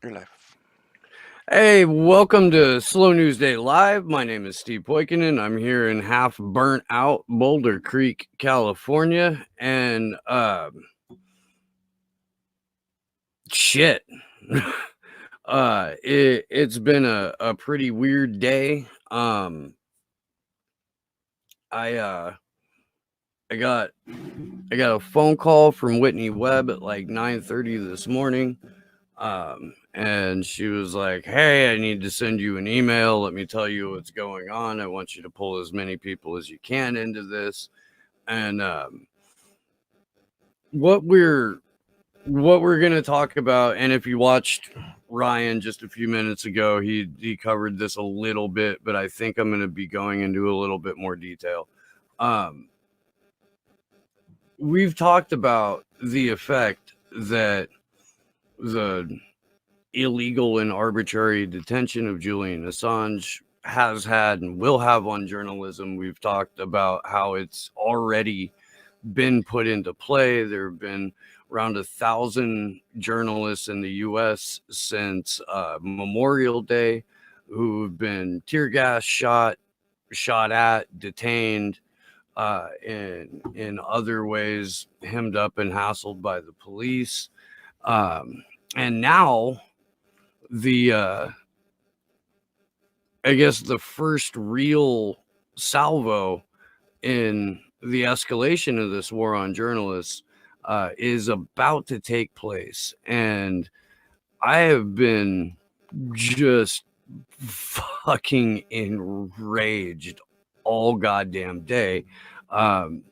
Your life. Hey, welcome to Slow News Day Live. My name is Steve Poikonen. I'm here in half burnt out Boulder Creek, California. And shit. It's been a pretty weird day. I uh I got I got a phone call from Whitney Webb at like 9:30 this morning. And she was like, "Hey, I need to send you an email. Let me tell you what's going on. I want you to pull as many people as you can into this." And what we're what we're gonna talk about, and if you watched Ryan just a few minutes ago, he covered this a little bit, but I think I'm gonna be going into a little bit more detail. Um, we've talked about the effect that the illegal and arbitrary detention of Julian Assange has had and will have on journalism. We've talked about how it's already been put into play. There have been around 1,000 journalists in the U.S. since Memorial Day who've been tear gas shot at, detained, in other ways, hemmed up and hassled by the police. And now the I guess the first real salvo in the escalation of this war on journalists is about to take place, and I have been just fucking enraged all goddamn day, um,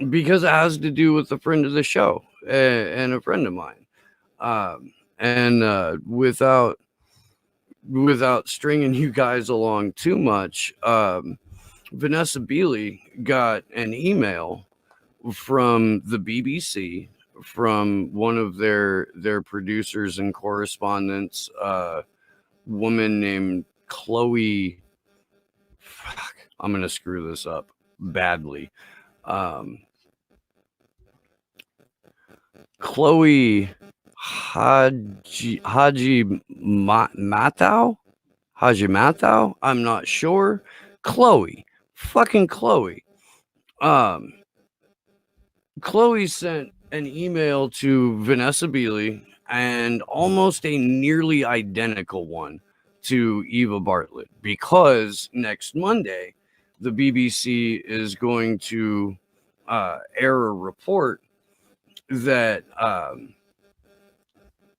because it has to do with a friend of the show and a friend of mine, and without stringing you guys along too much, Vanessa Beeley got an email from the BBC, from one of their producers and correspondents, woman named Chloe. Fuck, I'm gonna screw this up badly. Um, Chloe Matau. Haji Matau. I'm not sure. Chloe, fucking Chloe. Um, Chloe sent an email to Vanessa Beeley and almost a nearly identical one to Eva Bartlett, because next Monday the BBC is going to air a report that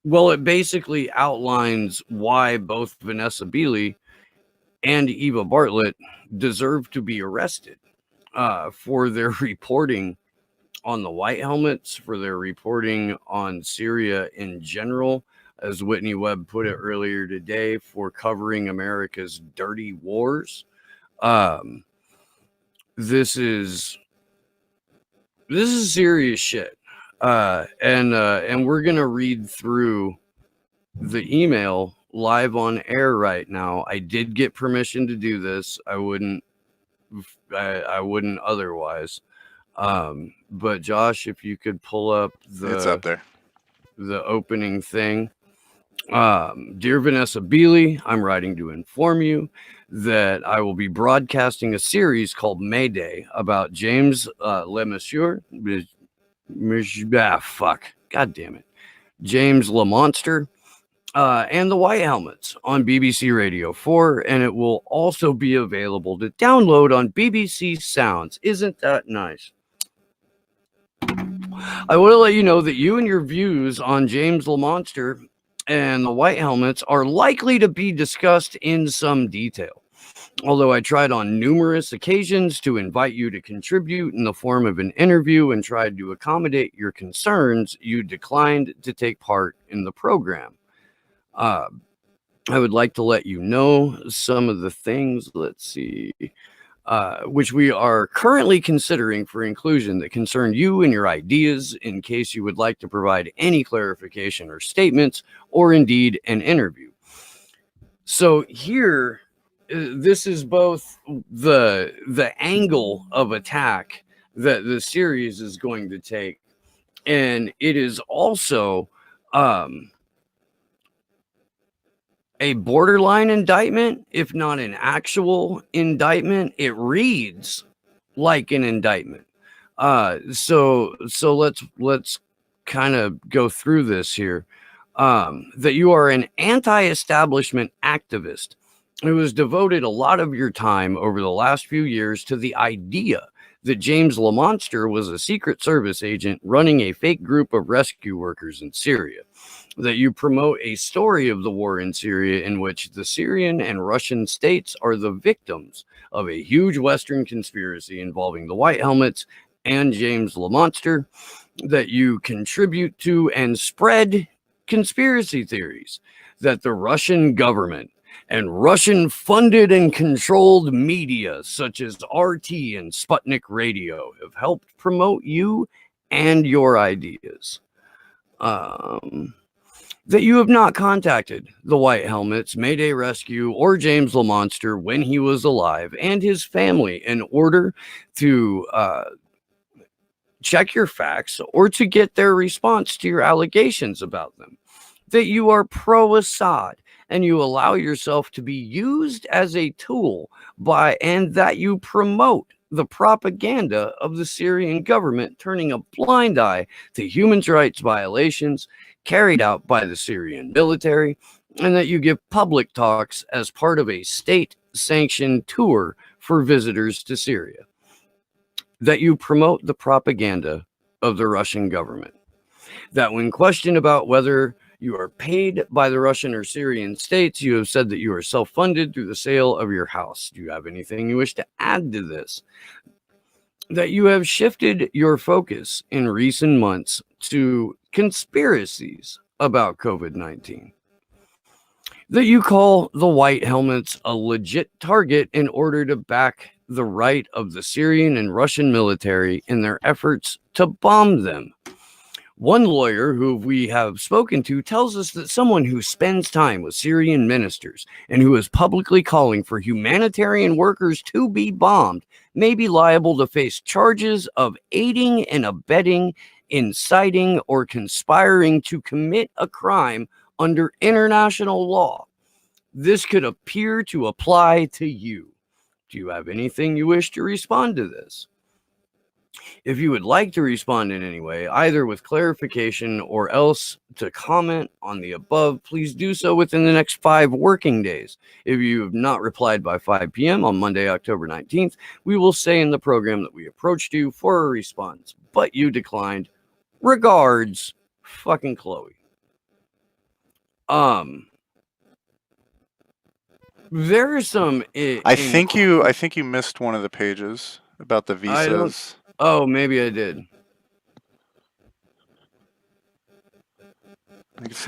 well, it basically outlines why both Vanessa Beeley and Eva Bartlett deserve to be arrested for their reporting on the White Helmets, for their reporting on Syria in general, as Whitney Webb put it earlier today, for covering America's dirty wars. Um, this is serious shit, and we're gonna read through the email live on air right now. I did get permission to do this. I wouldn't otherwise. But Josh, if you could pull up It's up there. the opening thing. Dear Vanessa Beeley, I'm writing to inform you that I will be broadcasting a series called Mayday about James Le Monsieur. Fuck. God damn it. James Le Monster, and the White Helmets on BBC Radio 4, and it will also be available to download on BBC Sounds. Isn't that nice? I want to let you know that you and your views on James Le Monster and the White Helmets are likely to be discussed in some detail. Although I tried on numerous occasions to invite you to contribute in the form of an interview and tried to accommodate your concerns, you declined to take part in the program. Uh, I would like to let you know some of the things, let's see, which we are currently considering for inclusion that concern you and your ideas, in case you would like to provide any clarification or statements, or indeed an interview. So here, this is both the angle of attack that the series is going to take, and it is also a borderline indictment, if not an actual indictment. It reads like an indictment. So let's kind of go through this here. That you are an anti-establishment activist who has devoted a lot of your time over the last few years to the idea that James LaMonster was a Secret Service agent running a fake group of rescue workers in Syria. That you promote a story of the war in Syria in which the Syrian and Russian states are the victims of a huge Western conspiracy involving the White Helmets and James LaMonster. That you contribute to and spread conspiracy theories that the Russian government and Russian funded and controlled media such as RT and Sputnik Radio have helped promote you and your ideas. That you have not contacted the White Helmets, Mayday Rescue, or James LaMonster when he was alive and his family in order to check your facts or to get their response to your allegations about them. That you are pro-Assad and you allow yourself to be used as a tool and that you promote the propaganda of the Syrian government, turning a blind eye to human rights violations carried out by the Syrian military, and that you give public talks as part of a state-sanctioned tour for visitors to Syria. That you promote the propaganda of the Russian government. That when questioned about whether you are paid by the Russian or Syrian states, you have said that you are self-funded through the sale of your house. Do you have anything you wish to add to this? That you have shifted your focus in recent months to conspiracies about COVID-19. That you call the White Helmets a legit target in order to back the right of the Syrian and Russian military in their efforts to bomb them. One lawyer who we have spoken to tells us that someone who spends time with Syrian ministers and who is publicly calling for humanitarian workers to be bombed may be liable to face charges of aiding and abetting, inciting, or conspiring to commit a crime under international law. This could appear to apply to you. Do you have anything you wish to respond to this? If you would like to respond in any way, either with clarification or else to comment on the above, please do so within the next 5 working days. If you have not replied by 5 p.m. on Monday, October 19th, we will say in the program that we approached you for a response, but you declined. Regards, fucking Chloe. There's some. I think you missed one of the pages about the visas. Oh, maybe I did.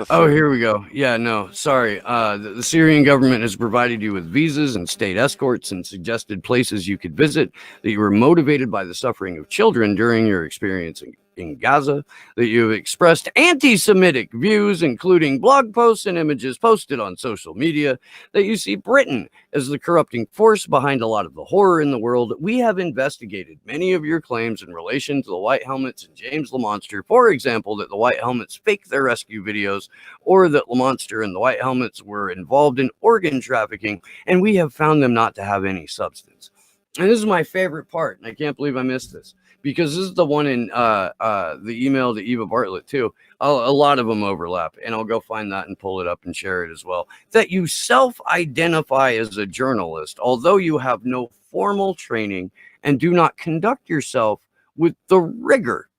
Oh, here we go. Yeah, no, sorry. The Syrian government has provided you with visas and state escorts and suggested places you could visit, that you were motivated by the suffering of children during your experience in Gaza, that you have expressed anti-Semitic views, including blog posts and images posted on social media, that you see Britain as the corrupting force behind a lot of the horror in the world. We have investigated many of your claims in relation to the White Helmets and James LaMonster, for example, that the White Helmets faked their rescue videos, or that LaMonster and the White Helmets were involved in organ trafficking, and we have found them not to have any substance. And this is my favorite part, and I can't believe I missed this, because this is the one in the email to Eva Bartlett too. A lot of them overlap, and I'll go find that and pull it up and share it as well. That you self-identify as a journalist, although you have no formal training and do not conduct yourself with the rigor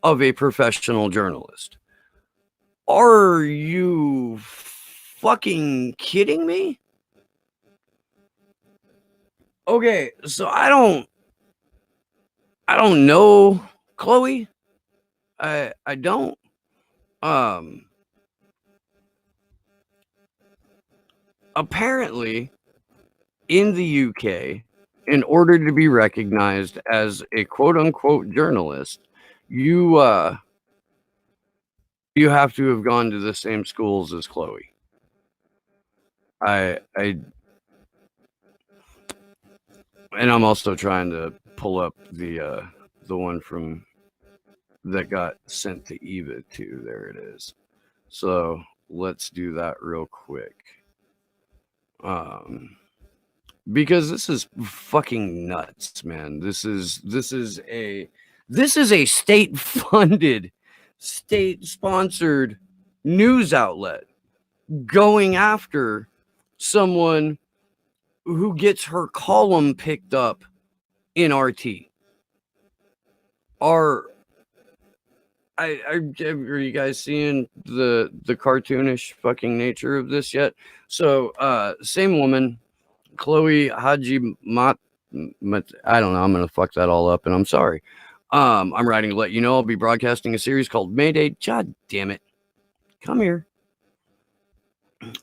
of a professional journalist. Are you fucking kidding me? Okay, so I don't know, Chloe. I don't. Apparently, in the UK, in order to be recognized as a quote-unquote journalist, you have to have gone to the same schools as Chloe. And I'm also trying to pull up the one from that got sent to Eva too. There it is. So let's do that real quick. Because this is fucking nuts, man. This is a state-funded, state-sponsored news outlet going after someone who gets her column picked up in RT. Are you guys seeing the cartoonish fucking nature of this yet? So same woman, Chloe Haji Mat, I don't know, I'm gonna fuck that all up and I'm sorry. I'm writing to let you know I'll be broadcasting a series called Mayday. God damn it. Come here.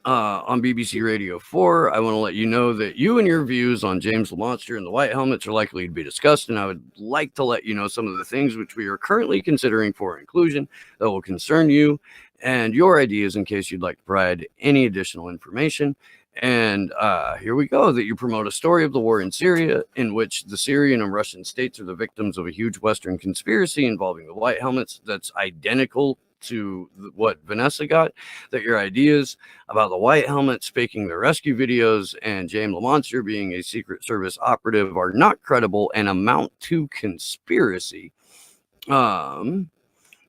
On BBC Radio 4. I want to let you know that you and your views on James the Monster and the White Helmets are likely to be discussed, and I would like to let you know some of the things which we are currently considering for inclusion that will concern you and your ideas in case you'd like to provide any additional information. And here we go, that you promote a story of the war in Syria in which the Syrian and Russian states are the victims of a huge Western conspiracy involving the White Helmets that's identical to what Vanessa got, that your ideas about the White Helmets faking their rescue videos and James the Monster being a Secret Service operative are not credible and amount to conspiracy.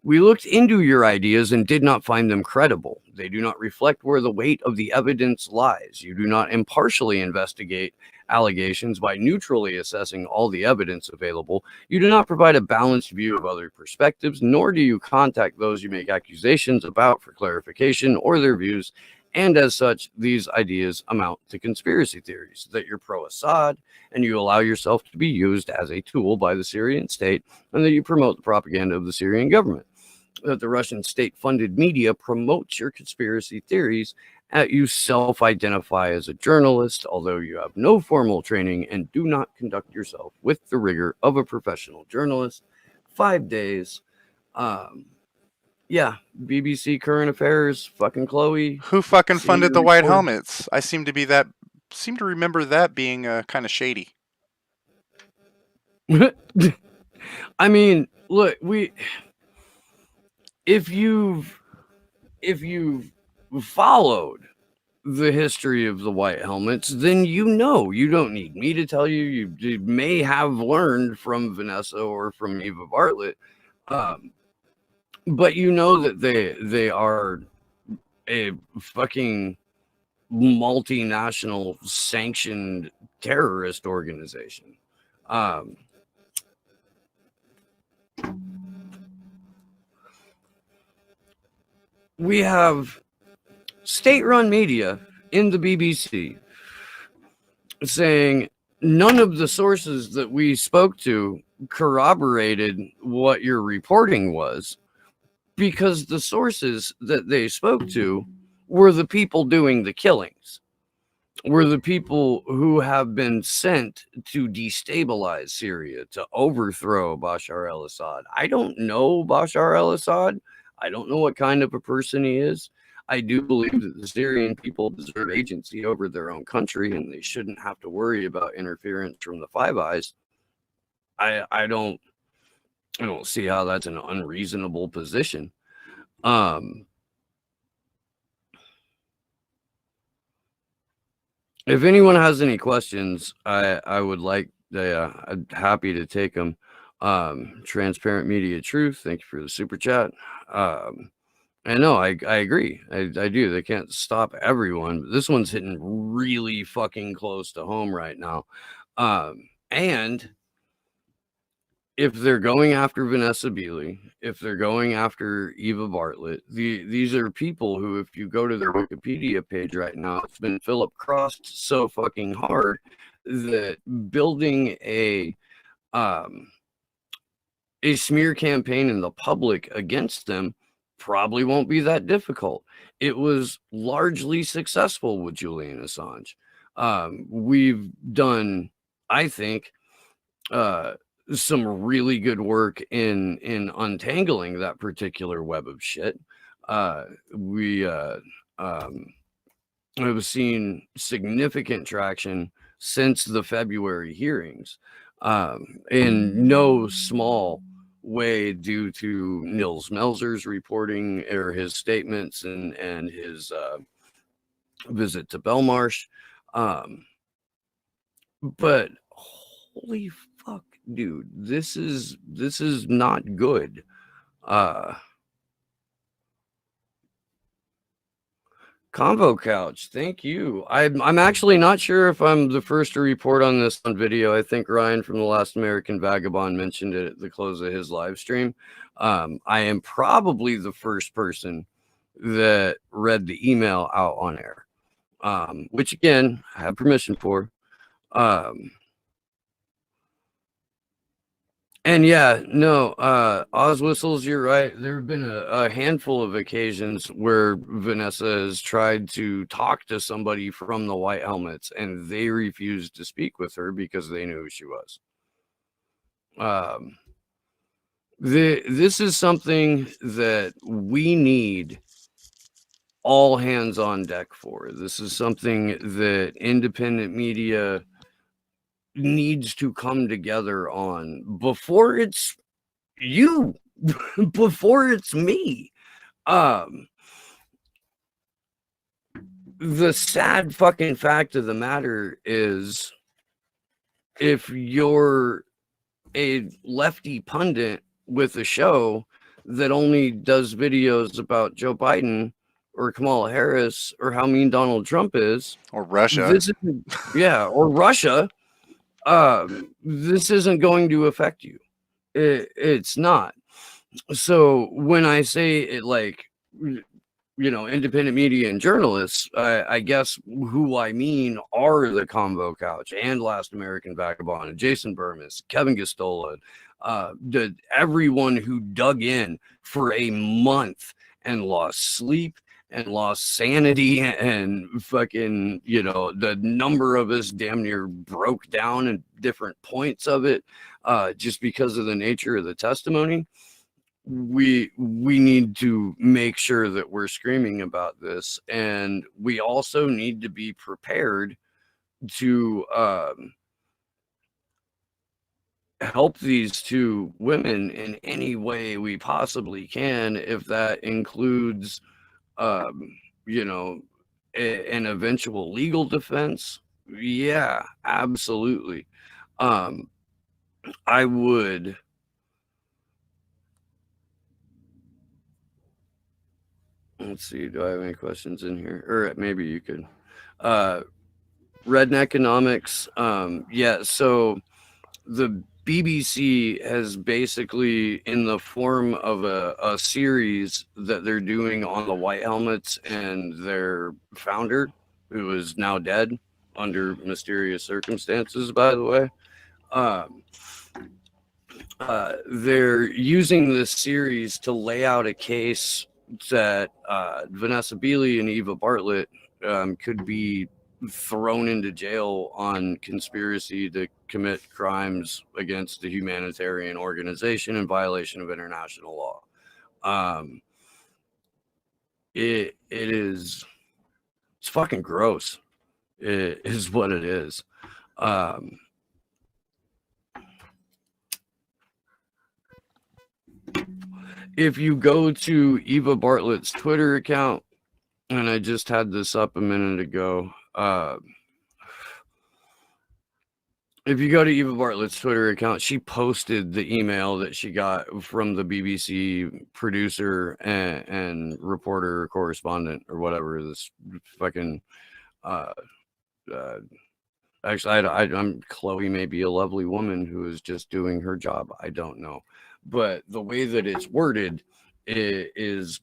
We looked into your ideas and did not find them credible. They do not reflect where the weight of the evidence lies. You do not impartially investigate allegations by neutrally assessing all the evidence available. You do not provide a balanced view of other perspectives, nor do you contact those you make accusations about for clarification or their views. And as such, these ideas amount to conspiracy theories, that you're pro-Assad and you allow yourself to be used as a tool by the Syrian state, and that you promote the propaganda of the Syrian government, that the Russian state-funded media promotes your conspiracy theories, that you self-identify as a journalist, although you have no formal training and do not conduct yourself with the rigor of a professional journalist. 5 days. Yeah, BBC Current Affairs, fucking Chloe. Who fucking funded the White report. Helmets? I seem to remember that being kind of shady. I mean, look, if you've followed the history of the White Helmets, then you know. You don't need me to tell you. You may have learned from Vanessa or from Eva Bartlett, but you know that they are a fucking multinational sanctioned terrorist organization. We have state-run media in the BBC saying none of the sources that we spoke to corroborated what your reporting was, because the sources that they spoke to were the people doing the killings, were the people who have been sent to destabilize Syria, to overthrow Bashar al-Assad. I don't know Bashar al-Assad. I don't know what kind of a person he is. I do believe that the Syrian people deserve agency over their own country, and they shouldn't have to worry about interference from the Five Eyes. I don't see how that's an unreasonable position. If anyone has any questions, I would like, I'm happy to take them. Transparent Media Truth, thank you for the super chat. I know, I agree. I do. They can't stop everyone, but this one's hitting really fucking close to home right now. And if they're going after Vanessa Beeley, if they're going after Eva Bartlett, these are people who, if you go to their Wikipedia page right now, it's been Philip crossed so fucking hard that building a smear campaign in the public against them probably won't be that difficult. It was largely successful with Julian Assange. We've done, I think, some really good work in untangling that particular web of shit. We have seen significant traction since the February hearings, in no small way due to Nils Melzer's reporting or his statements and his visit to Belmarsh. But holy fuck, dude, this is not good. Convo Couch, thank you. I'm actually not sure if I'm the first to report on this on video. I think Ryan from The Last American Vagabond mentioned it at the close of his live stream. I am probably the first person that read the email out on air, which again, I have permission for. And yeah, no, Oz Whistles, you're right. There have been a handful of occasions where Vanessa has tried to talk to somebody from the White Helmets, and they refused to speak with her because they knew who she was. This is something that we need all hands on deck for. This is something that independent media needs to come together on before it's you, before it's me. The sad fucking fact of the matter is, if you're a lefty pundit with a show that only does videos about Joe Biden or Kamala Harris or how mean Donald Trump is, or Russia, or Russia, this isn't going to affect you. It's not. So when I say it, like, independent media and journalists, I guess who I mean are the Convo Couch and Last American Vagabond and Jason Burmis, Kevin Gostola, everyone who dug in for a month and lost sleep and lost sanity, and fucking, the number of us damn near broke down in different points of it, just because of the nature of the testimony. We need to make sure that we're screaming about this, and we also need to be prepared to help these two women in any way we possibly can, if that includes an eventual legal defense. Yeah, absolutely. I would. Let's see, do I have any questions in here? Or maybe you could. Redneconomics. Yeah, so the BBC has basically, in the form of a series that they're doing on the White Helmets and their founder, who is now dead under mysterious circumstances, by the way. They're using this series to lay out a case that Vanessa Beeley and Eva Bartlett could be thrown into jail on conspiracy to commit crimes against the humanitarian organization in violation of international law. It's fucking gross. It is what it is. If you go to Eva Bartlett's Twitter account, and I just had this up a minute ago, if you go to Eva Bartlett's Twitter account, she posted the email that she got from the BBC producer and reporter or correspondent or whatever, this fucking actually, I'm Chloe may be a lovely woman who is just doing her job. I don't know. But the way that it's worded is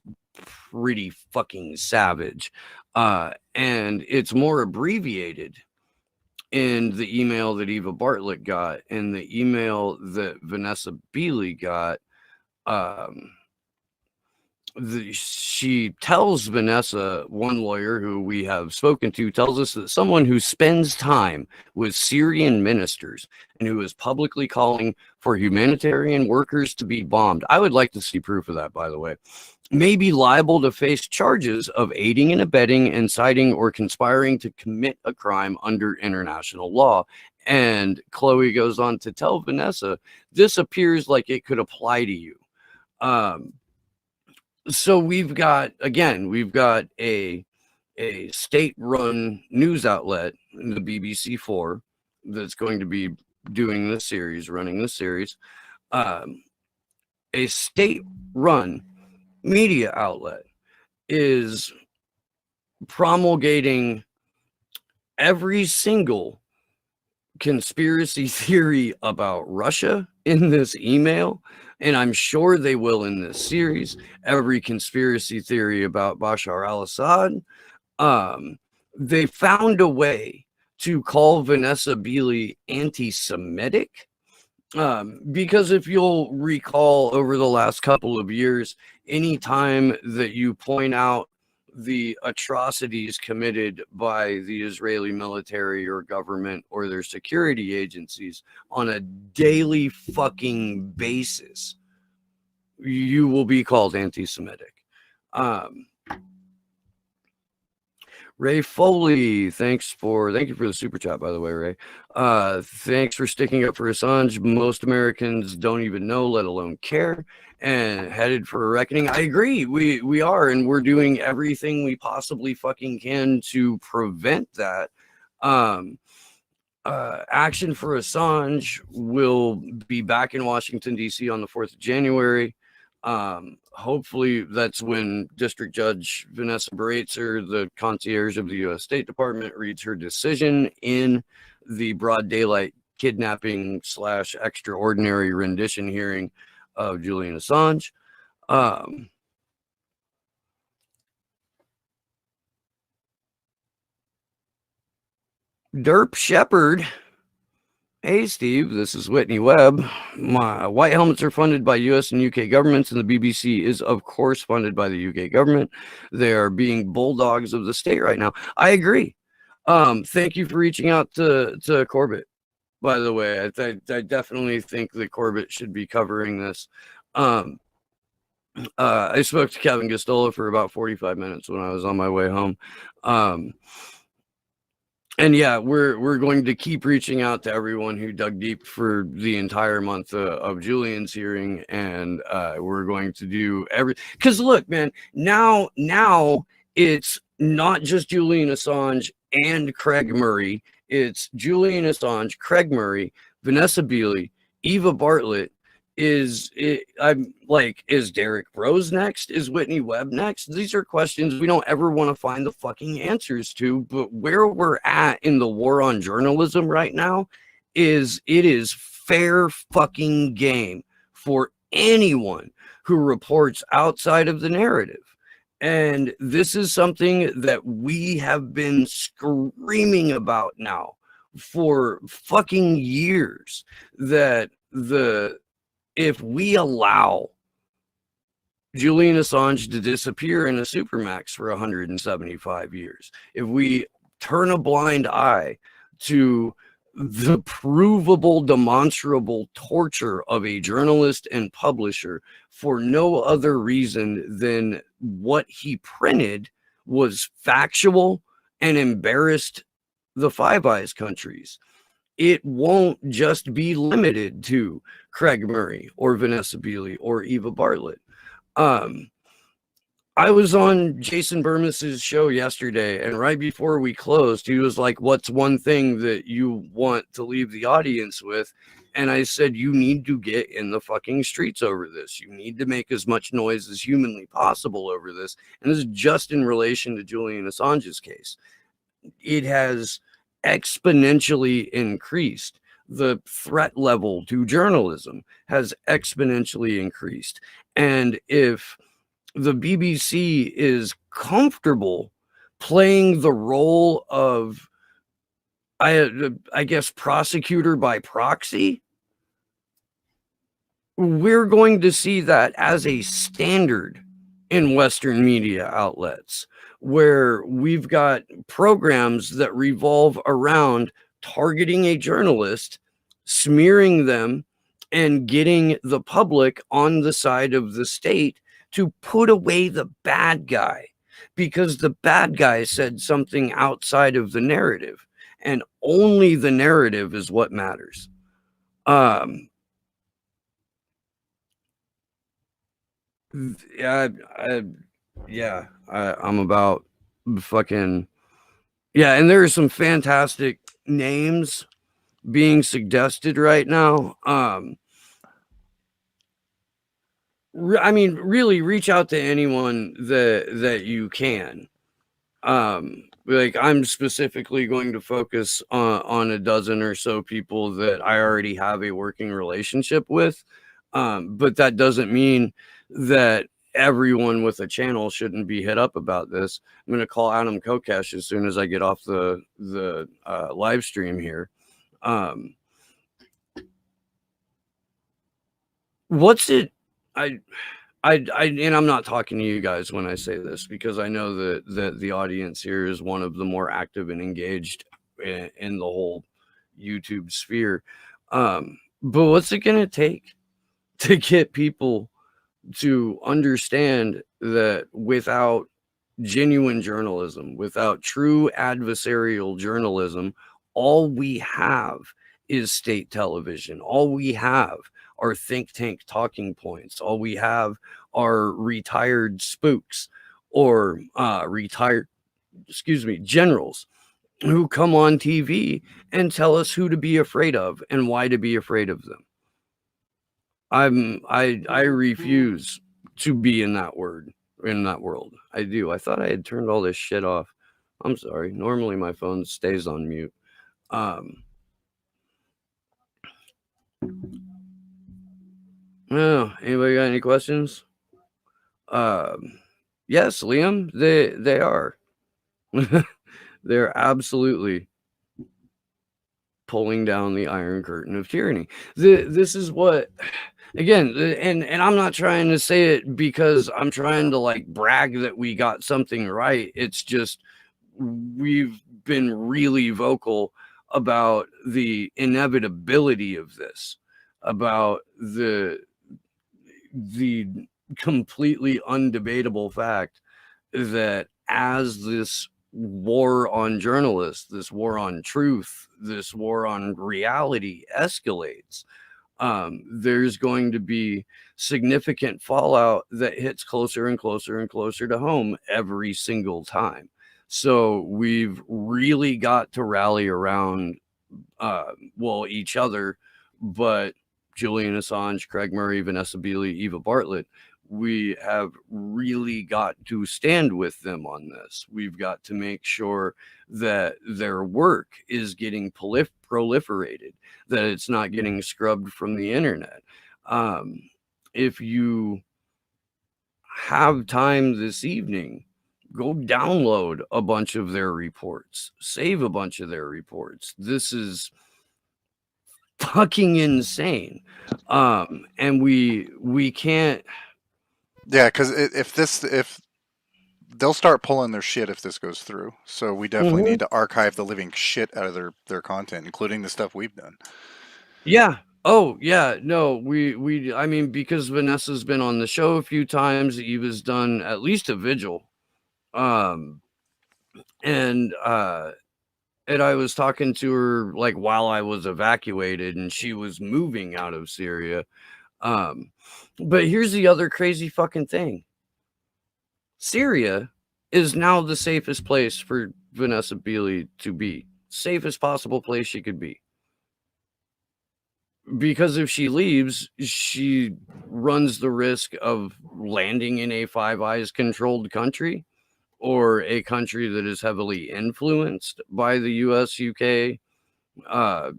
pretty fucking savage. And it's more abbreviated in the email that Eva Bartlett got, and the email that Vanessa Beeley got. She tells Vanessa, one lawyer who we have spoken to, tells us that someone who spends time with Syrian ministers and who is publicly calling for humanitarian workers to be bombed, I would like to see proof of that, by the way, may be liable to face charges of aiding and abetting, inciting, or conspiring to commit a crime under international law. And Chloe goes on to tell Vanessa, this appears like it could apply to you. So we've got a a state-run news outlet, the BBC4, that's going to be doing this series, running this series. A state-run media outlet is promulgating every single conspiracy theory about Russia in this email, and I'm sure they will in this series. Every conspiracy theory about Bashar al-Assad. They found a way to call Vanessa Beeley anti-Semitic. Because if you'll recall, over the last couple of years, anytime that you point out the atrocities committed by the Israeli military or government or their security agencies on a daily fucking basis, you will be called anti-Semitic. Ray Foley, thank you for the super chat, by the way, Ray. Thanks for sticking up for Assange. Most Americans don't even know, let alone care, and headed for a reckoning. I agree. We are, and we're doing everything we possibly fucking can to prevent that. Action for Assange will be back in Washington, D.C. on the 4th of January. Hopefully that's when District Judge Vanessa Baratzer, the concierge of the U.S. State Department, reads her decision in the broad daylight kidnapping / extraordinary rendition hearing of Julian Assange. Derp Shepherd. Hey, Steve, this is Whitney Webb. My white helmets are funded by U.S. and U.K. governments, and the BBC is, of course, funded by the U.K. government. They are being bulldogs of the state right now. I agree. Thank you for reaching out to Corbett, by the way. I definitely think that Corbett should be covering this. I spoke to Kevin Gostola for about 45 minutes when I was on my way home. And yeah, we're going to keep reaching out to everyone who dug deep for the entire month of Julian's hearing, and we're going to do because look, man, now it's not just Julian Assange and Craig Murray. It's Julian Assange, Craig Murray, Vanessa Beeley, Eva Bartlett. Is Derek Rose next? Is Whitney Webb next? These are questions we don't ever want to find the fucking answers to, but where we're at in the war on journalism right now is it is fair fucking game for anyone who reports outside of the narrative. And this is something that we have been screaming about now for fucking years, that if we allow Julian Assange to disappear in a supermax for 175 years, if we turn a blind eye to the provable, demonstrable torture of a journalist and publisher for no other reason than what he printed was factual and embarrassed the Five Eyes countries, it won't just be limited to Craig Murray or Vanessa Beeley or Eva Bartlett. I was on Jason Bermas's show yesterday, and right before we closed, he was like, "What's one thing that you want to leave the audience with?" And I said, "You need to get in the fucking streets over this. You need to make as much noise as humanly possible over this." And this is just in relation to Julian Assange's case. It has exponentially increased. The threat level to journalism has exponentially increased. And if the BBC is comfortable playing the role of, I guess, prosecutor by proxy, we're going to see that as a standard in Western media outlets, where we've got programs that revolve around targeting a journalist, smearing them, and getting the public on the side of the state to put away the bad guy, because the bad guy said something outside of the narrative, and only the narrative is what matters. I'm about fucking yeah, and there are some fantastic names being suggested right now. I mean, really reach out to anyone that you can. Like I'm specifically going to focus on a dozen or so people that I already have a working relationship with. But that doesn't mean that everyone with a channel shouldn't be hit up about this. I'm going to call Adam Kokesh as soon as I get off the live stream here. What's it? I and I'm not talking to you guys when I say this because I know that the audience here is one of the more active and engaged in the whole YouTube sphere. But what's it going to take to get people to understand that without genuine journalism, without true adversarial journalism, all we have is state television. All we have are think tank talking points. All we have are retired spooks or retired, generals who come on TV and tell us who to be afraid of and why to be afraid of them. I refuse to be in that world. I do. I thought I had turned all this shit off. I'm sorry. Normally my phone stays on mute. Anybody got any questions? Yes, Liam, they are. They're absolutely pulling down the Iron Curtain of tyranny. This is what, again, and I'm not trying to say it because I'm trying to like brag that we got something right. It's just we've been really vocal about the inevitability of this, about the completely undebatable fact that as this war on journalists, this war on truth, this war on reality escalates, there's going to be significant fallout that hits closer and closer and closer to home every single time. So we've really got to rally around, each other, but Julian Assange, Craig Murray, Vanessa Beeley, Eva Bartlett, we have really got to stand with them on this. We've got to make sure that their work is getting proliferated, that it's not getting scrubbed from the internet. If you have time this evening, go download a bunch of their reports, save a bunch of their reports. This is fucking insane. And we can't. Yeah, because if they'll start pulling their shit if this goes through. So we definitely need to archive the living shit out of their content, including the stuff we've done. Yeah. Oh yeah. No, I mean, because Vanessa's been on the show a few times, Eva's done at least a vigil. And I was talking to her like while I was evacuated and she was moving out of Syria. But here's the other crazy fucking thing. Syria is now the safest place for Vanessa Beeley to be. Safest possible place she could be. Because if she leaves, she runs the risk of landing in a Five Eyes controlled country or a country that is heavily influenced by the US, UK. I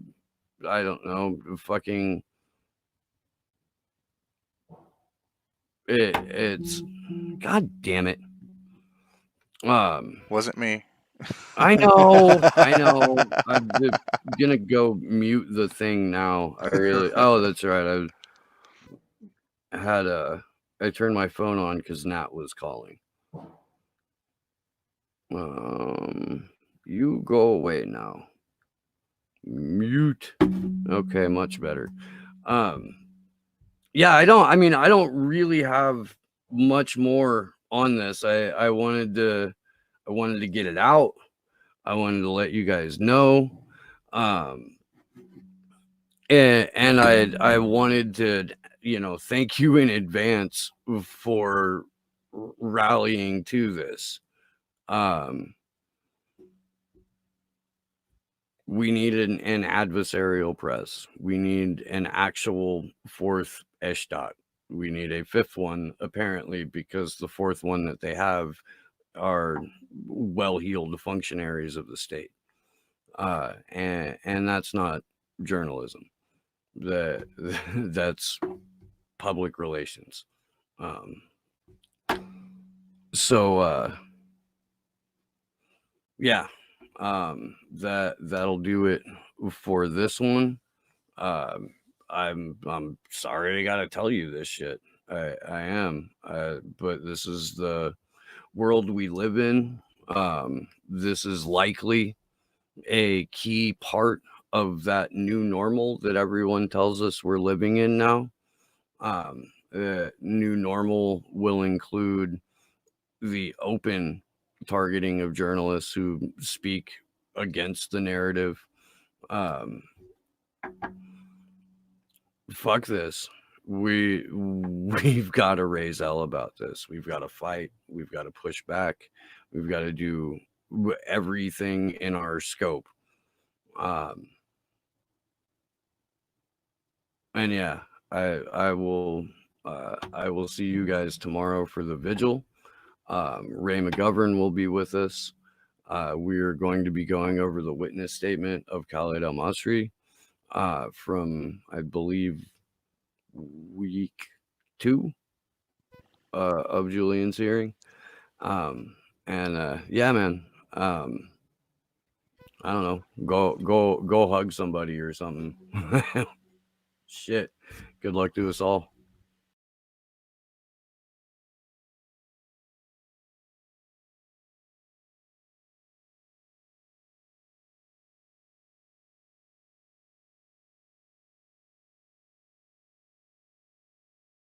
don't know, fucking it's god damn it. Wasn't me. I know. I'm gonna go mute the thing now. Oh, that's right. I turned my phone on because Nat was calling. You go away now. Mute. Okay, much better. Yeah, I don't really have much more on this. I wanted to get it out. I wanted to let you guys know. And I wanted to, thank you in advance for rallying to this. We need an adversarial press. We need an actual fourth Estat. We need a fifth one, apparently, because the fourth one that they have are well-heeled functionaries of the state. And that's not journalism. That's public relations. Yeah, that'll do it for this one. I'm sorry I gotta tell you this shit. I am. But this is the world we live in. This is likely a key part of that new normal that everyone tells us we're living in now. New normal will include the open targeting of journalists who speak against the narrative. Fuck this. We've got to raise hell about this. We've got to fight. We've got to push back. We've got to do everything in our scope. And yeah, I will see you guys tomorrow for the vigil. Ray McGovern will be with us. We're going to be going over the witness statement of Khaled El Masri from, I believe, week 2 of Julian's hearing. Yeah, man. I don't know. Go hug somebody or something. Shit. Good luck to us all.